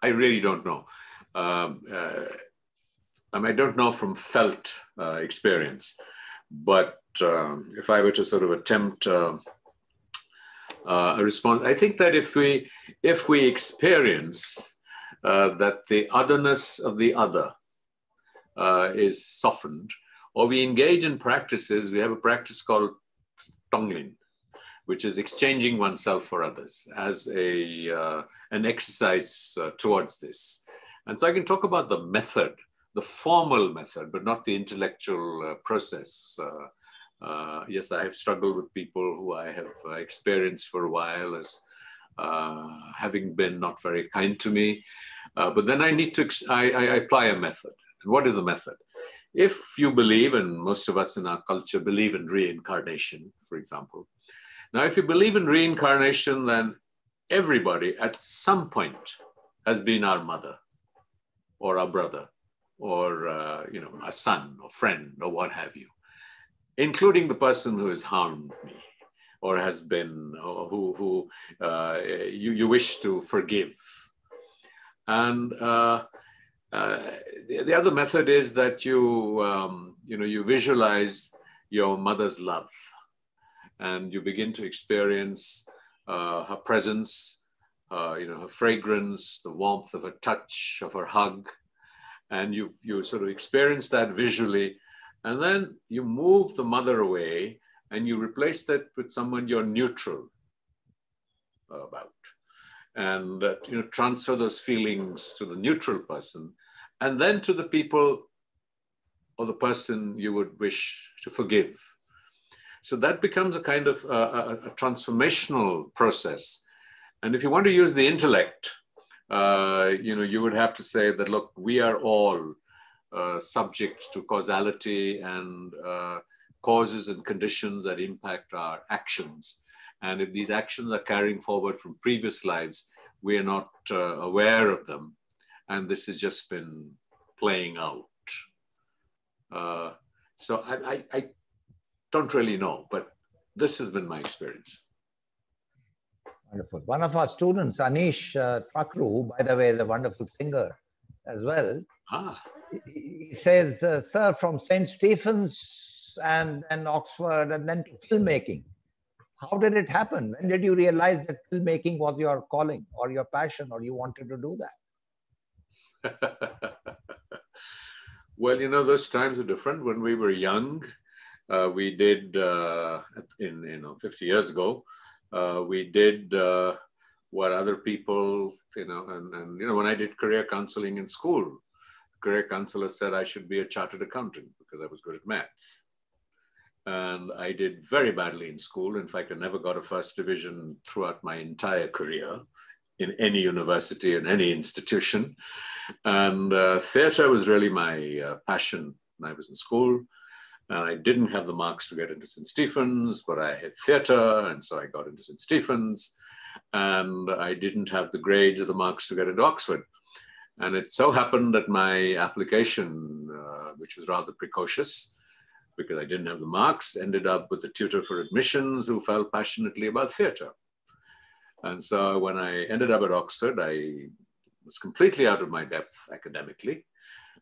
really don't know. I don't know from felt experience, but if I were to sort of attempt a response, I think that if we experience that the otherness of the other is softened, or we engage in practices, we have a practice called Tongling, which is exchanging oneself for others as an exercise towards this. And so I can talk about the method, the formal method, but not the intellectual process. Yes, I have struggled with people who I have experienced for a while as having been not very kind to me. But then I need to, I apply a method. And what is the method? If you believe, and most of us in our culture believe in reincarnation, for example. Now, if you believe in reincarnation, then everybody at some point has been our mother or our brother or a son or friend or what have you, including the person who has harmed me or has been, or who you wish to forgive. And the other method is that you visualize your mother's love, and you begin to experience her presence, her fragrance, the warmth of her touch, of her hug, and you sort of experience that visually, and then you move the mother away and you replace that with someone you're neutral about, and transfer those feelings to the neutral person, and then to the people or the person you would wish to forgive. So that becomes a kind of a transformational process. And if you want to use the intellect, you would have to say that, look, we are all subject to causality and causes and conditions that impact our actions. And if these actions are carrying forward from previous lives, we are not aware of them. And this has just been playing out. So I don't really know, but this has been my experience. Wonderful. One of our students, Anish Thakru, who, by the way, is a wonderful singer as well. He says, sir, from St. Stephen's and Oxford and then to filmmaking. How did it happen? When did you realize that filmmaking was your calling or your passion, or you wanted to do that? Well, those times are different. When we were young, we did, 50 years ago, we did what other people, and when I did career counseling in school, the career counselor said I should be a chartered accountant because I was good at maths. And I did very badly in school. In fact, I never got a first division throughout my entire career in any university, in any institution. And theater was really my passion when I was in school. And I didn't have the marks to get into St. Stephen's, but I had theater, and so I got into St. Stephen's. And I didn't have the grades or the marks to get into Oxford. And it so happened that my application, which was rather precocious, because I didn't have the marks, ended up with a tutor for admissions who felt passionately about theater. And so when I ended up at Oxford, I was completely out of my depth academically,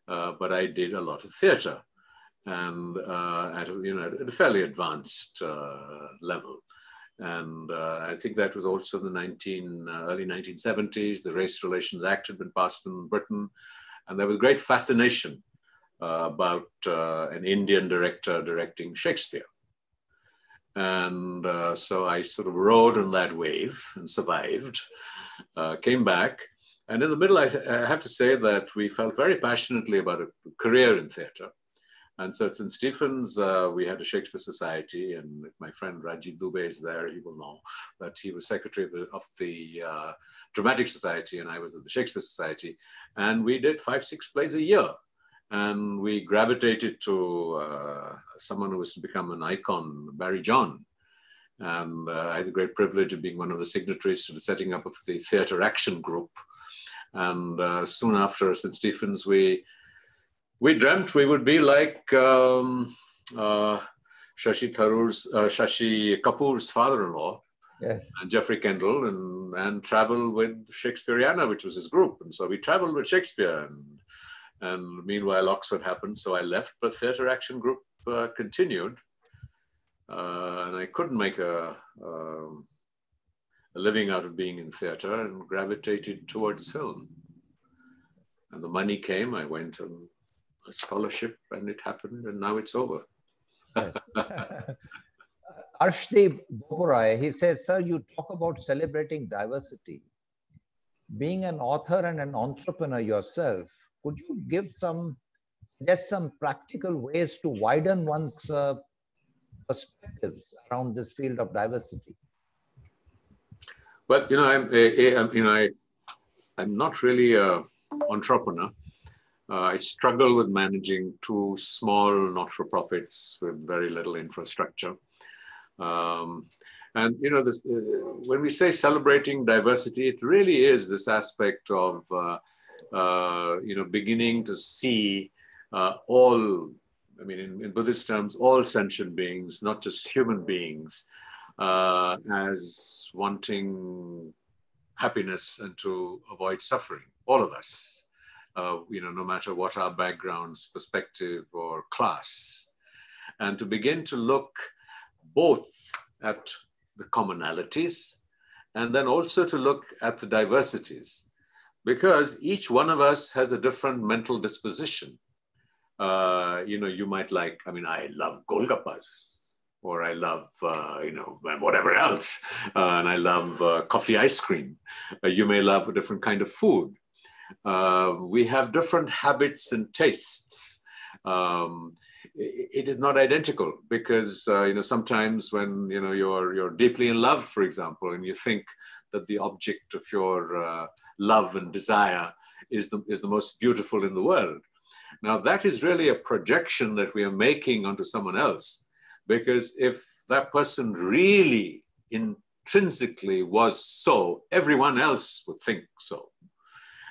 but I did a lot of theater, and at a fairly advanced level. And I think that was also the early 1970s. The Race Relations Act had been passed in Britain, and there was great fascination about an Indian director directing Shakespeare. And so I sort of rode on that wave and survived, came back. And in the middle, I have to say that we felt very passionately about a career in theater. And so at St. Stephen's, we had a Shakespeare Society, and if my friend Rajiv Dubey is there, he will know that he was secretary of the Dramatic Society, and I was at the Shakespeare Society. And we did 5-6 plays a year. And we gravitated to someone who was to become an icon, Barry John. And I had the great privilege of being one of the signatories to the setting up of the Theatre Action Group. And soon after St. Stephen's, we dreamt we would be like Shashi Kapoor's father-in-law, yes, and Geoffrey Kendall, and travel with Shakespeareana, which was his group. And so we traveled with Shakespeare, and meanwhile Oxford happened, so I left, but Theatre Action Group continued. And I couldn't make a living out of being in theatre, and gravitated towards film. And the money came, I went on a scholarship, and it happened, and now it's over. yes. Arshdeep Bopurai, he says, sir, you talk about celebrating diversity. Being an author and an entrepreneur yourself, could you suggest some practical ways to widen one's perspectives around this field of diversity? But I'm not really an entrepreneur. I struggle with managing two small not-for-profits with very little infrastructure. And when we say celebrating diversity, it really is this aspect of beginning to see all, in Buddhist terms, all sentient beings, not just human beings, as wanting happiness and to avoid suffering, all of us, no matter what our backgrounds, perspective, or class. And to begin to look both at the commonalities and then also to look at the diversities, because each one of us has a different mental disposition. You might like, I love Golgappas, or I love, whatever else, and I love coffee ice cream. You may love a different kind of food. We have different habits and tastes. It is not identical, because sometimes when you're deeply in love, for example, and you think that the object of your love and desire is the most beautiful in the world. Now that is really a projection that we are making onto someone else, because if that person really intrinsically was so, everyone else would think so.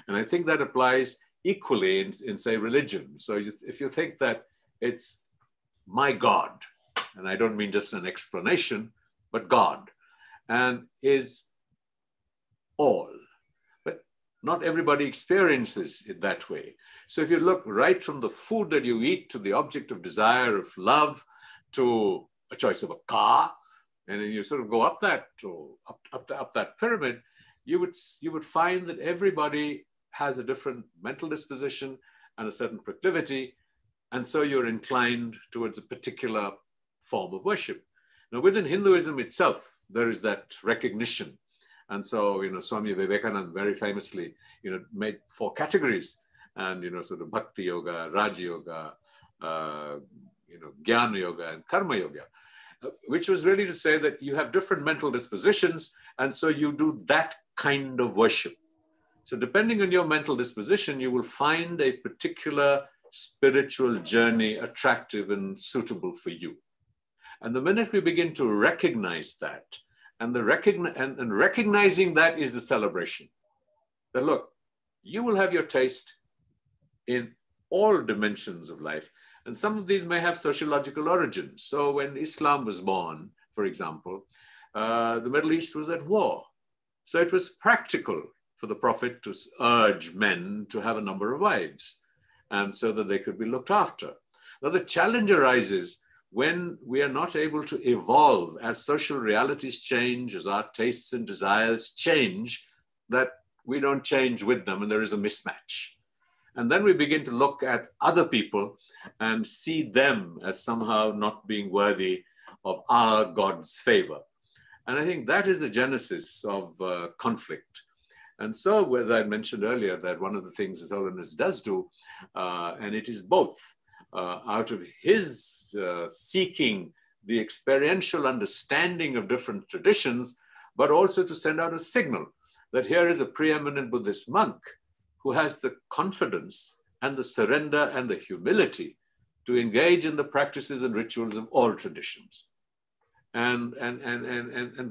And I think that applies equally in say, religion. So if you think that it's my God, and I don't mean just an explanation, but God, and is all. But not everybody experiences it that way. So if you look right from the food that you eat to the object of desire, of love, to a choice of a car, and then you sort of go up that pyramid, you would find that everybody has a different mental disposition and a certain proclivity. And so you're inclined towards a particular form of worship. Now, within Hinduism itself, there is that recognition. And so, Swami Vivekananda very famously, made 4 categories, and, sort of Bhakti Yoga, Raja Yoga, Jnana Yoga, and Karma Yoga, which was really to say that you have different mental dispositions, and so you do that kind of worship. So depending on your mental disposition, you will find a particular spiritual journey attractive and suitable for you. And the minute we begin to recognize that, and recognizing that is the celebration. That look, you will have your taste in all dimensions of life. And some of these may have sociological origins. So when Islam was born, for example, the Middle East was at war. So it was practical for the Prophet to urge men to have a number of wives, and so that they could be looked after. Now the challenge arises when we are not able to evolve as social realities change, as our tastes and desires change, that we don't change with them, and there is a mismatch. And then we begin to look at other people and see them as somehow not being worthy of our God's favor. And I think that is the genesis of conflict. And so, as I mentioned earlier, that one of the things that Holiness does do, and it is both out of his seeking the experiential understanding of different traditions, but also to send out a signal that here is a preeminent Buddhist monk who has the confidence and the surrender and the humility to engage in the practices and rituals of all traditions. And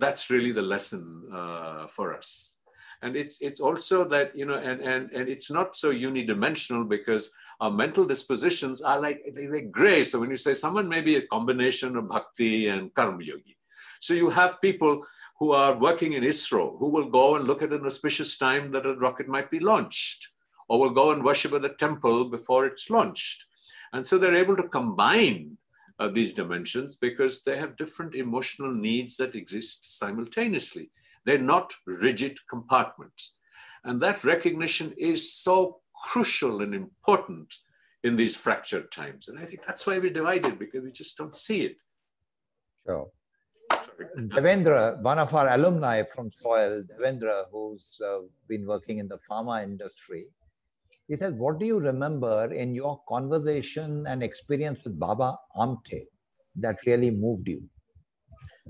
that's really the lesson for us. And it's also that, you know, and it's not so unidimensional, because our mental dispositions are like they're gray. So when you say someone may be a combination of bhakti and karma yogi. So you have people who are working in ISRO who will go and look at an auspicious time that a rocket might be launched, or will go and worship at a temple before it's launched. And so they're able to combine these dimensions because they have different emotional needs that exist simultaneously. They're not rigid compartments. And that recognition is so crucial and important in these fractured times. And I think that's why we're divided, because we just don't see it. Sure. Devendra, one of our alumni from SOIL, Devendra, who's been working in the pharma industry, he says, what do you remember in your conversation and experience with Baba Amte that really moved you?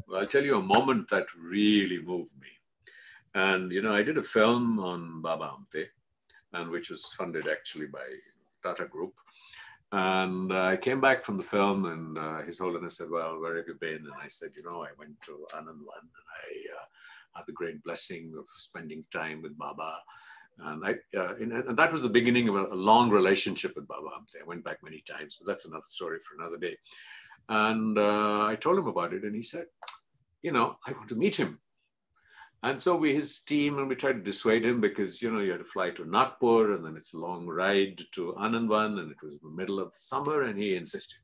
Well, I'll tell you a moment that really moved me. And, you know, I did a film on Baba Amte, and which was funded actually by Tata Group. And I came back from the film, and His Holiness said, well, where have you been? And I said, you know, I went to Anandvan, and I had the great blessing of spending time with Baba. And that was the beginning of a long relationship with Baba Amte. I went back many times, but that's another story for another day. And I told him about it, and he said, you know, I want to meet him. And so his team, and we tried to dissuade him, because, you know, you had to fly to Nagpur, and then it's a long ride to Anandvan, and it was the middle of the summer, and he insisted.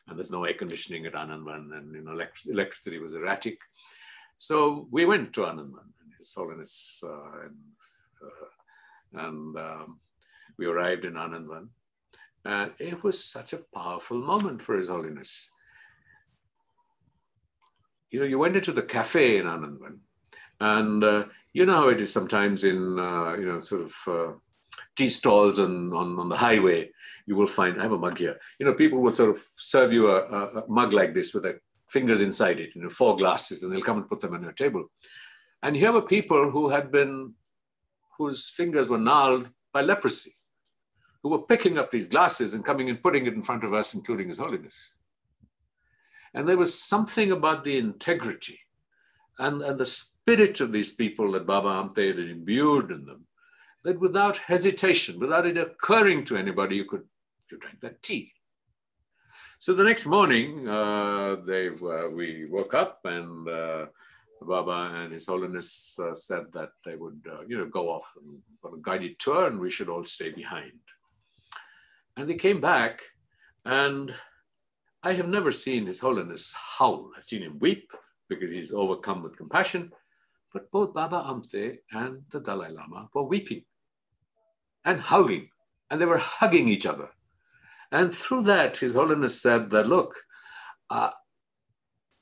And there's no air conditioning at Anandvan, and, you know, electricity was erratic. So we went to Anandvan, and His Holiness, we arrived in Anandvan. And it was such a powerful moment for His Holiness. You know, you went into the cafe in Anandvan, and you know how it is sometimes in, you know, sort of tea stalls on the highway, you will find, I have a mug here, you know, people will sort of serve you a mug like this with their fingers inside it, you know, 4 glasses, and they'll come and put them on your table. And here were people whose fingers were gnarled by leprosy, who were picking up these glasses and coming and putting it in front of us, including His Holiness. And there was something about the integrity and the spirit of these people that Baba Amte had imbued in them, that without hesitation, without it occurring to anybody, you drank that tea. So the next morning, we woke up, and Baba and His Holiness said that they would, you know, go off on a guided tour, and we should all stay behind. And they came back, and I have never seen His Holiness howl. I've seen him weep because he's overcome with compassion, but both Baba Amte and the Dalai Lama were weeping and howling, and they were hugging each other. And through that, His Holiness said that, look,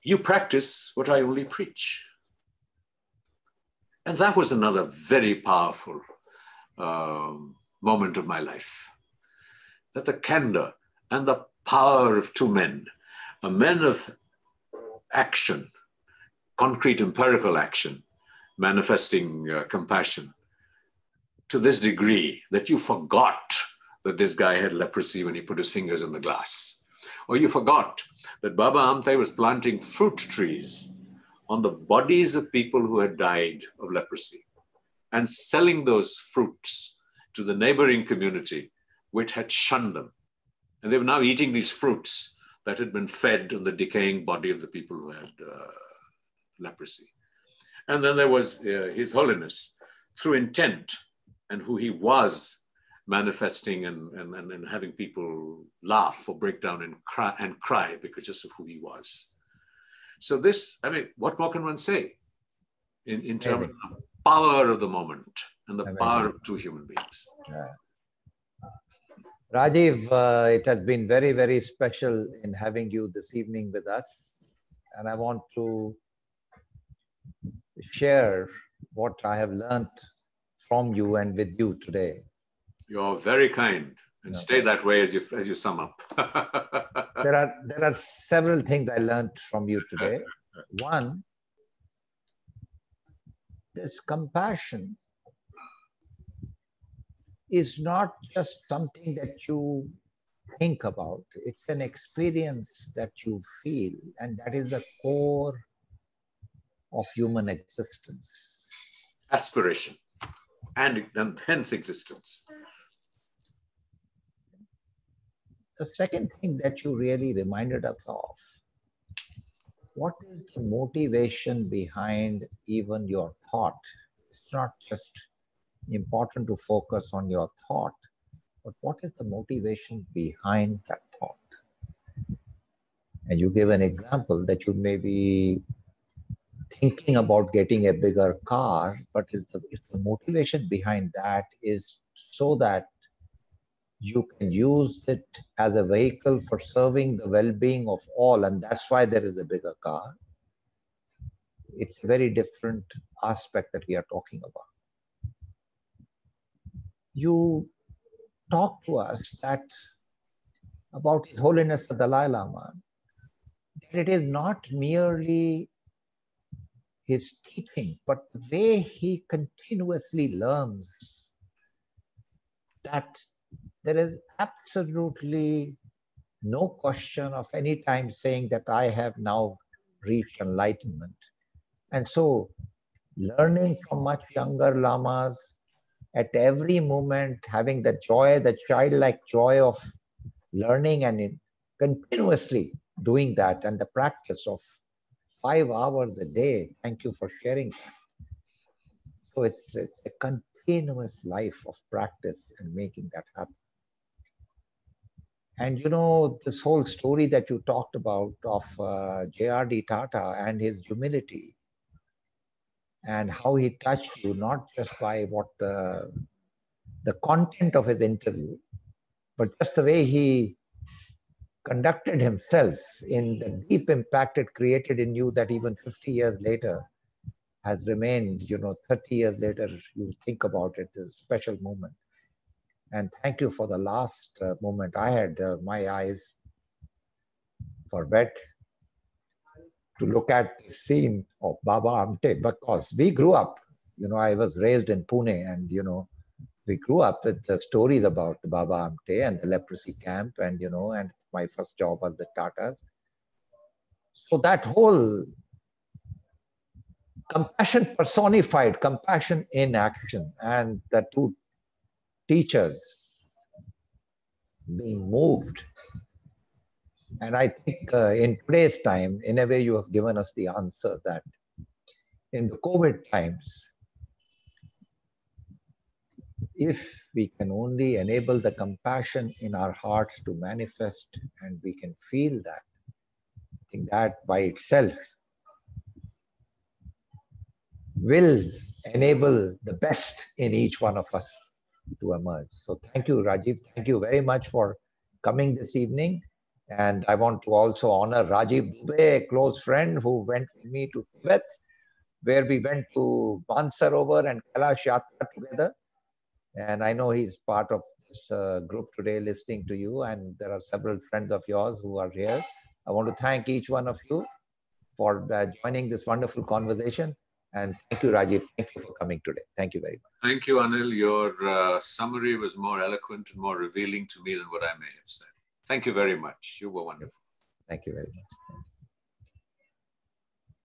you practice what I only preach. And that was another very powerful moment of my life. That the candor and the power of 2 men, a men of action, concrete empirical action, manifesting compassion, to this degree that you forgot that this guy had leprosy when he put his fingers in the glass. Or you forgot that Baba Amte was planting fruit trees on the bodies of people who had died of leprosy and selling those fruits to the neighboring community which had shunned them. And they were now eating these fruits that had been fed on the decaying body of the people who had leprosy. And then there was His Holiness, through intent and who he was, manifesting and having people laugh or break down and cry because just of who he was. So this, I mean, what more can one say in terms of the power of the moment and the power of 2 human beings? Yeah. Rajiv, it has been very, very special in having you this evening with us. And I want to share what I have learned from you and with you today. You're very kind, and stay that way as you sum up. There are several things I learned from you today. One, this compassion is not just something that you think about. It's an experience that you feel, and that is the core of human existence. Aspiration and hence existence. The second thing that you really reminded us of, what is the motivation behind even your thought? It's not just important to focus on your thought, but what is the motivation behind that thought? And you gave an example that you may be thinking about getting a bigger car, but if the motivation behind that is so that you can use it as a vehicle for serving the well-being of all, and that's why there is a bigger car, it's a very different aspect that we are talking about. You talk to us about His Holiness the Dalai Lama, that it is not merely his teaching, but the way he continuously learns, that there is absolutely no question of any time saying that I have now reached enlightenment. And so learning from much younger lamas at every moment, having the joy, the childlike joy of learning and continuously doing that, and the practice of 5 hours a day. Thank you for sharing that. So it's a continuous life of practice and making that happen. And you know, this whole story that you talked about of J.R.D. Tata and his humility, and how he touched you, not just by what the content of his interview, but just the way he conducted himself, in the deep impact it created in you, that even 50 years later has remained, 30 years later, you think about it, it's a special moment. And thank you for the last moment. I had my eyes were wet to look at the scene of Baba Amte, because we grew up, I was raised in Pune, and, we grew up with the stories about Baba Amte and the leprosy camp, and, and my first job was the Tatas. So that whole compassion personified, compassion in action, and the two teachers being moved. And I think in today's time, in a way, you have given us the answer that in the COVID times, if we can only enable the compassion in our hearts to manifest, and we can feel that, I think that by itself will enable the best in each one of us to emerge. So thank you, Rajiv. Thank you very much for coming this evening. And I want to also honor Rajiv Dubey, a close friend who went with me to Tibet, where we went to Mansarovar and Kailash Yatra together. And I know he's part of this group today listening to you, and there are several friends of yours who are here. I want to thank each one of you for joining this wonderful conversation. And thank you, Rajiv. Thank you for coming today. Thank you very much. Thank you, Anil. Your summary was more eloquent and more revealing to me than what I may have said. Thank you very much. You were wonderful. Thank you very much.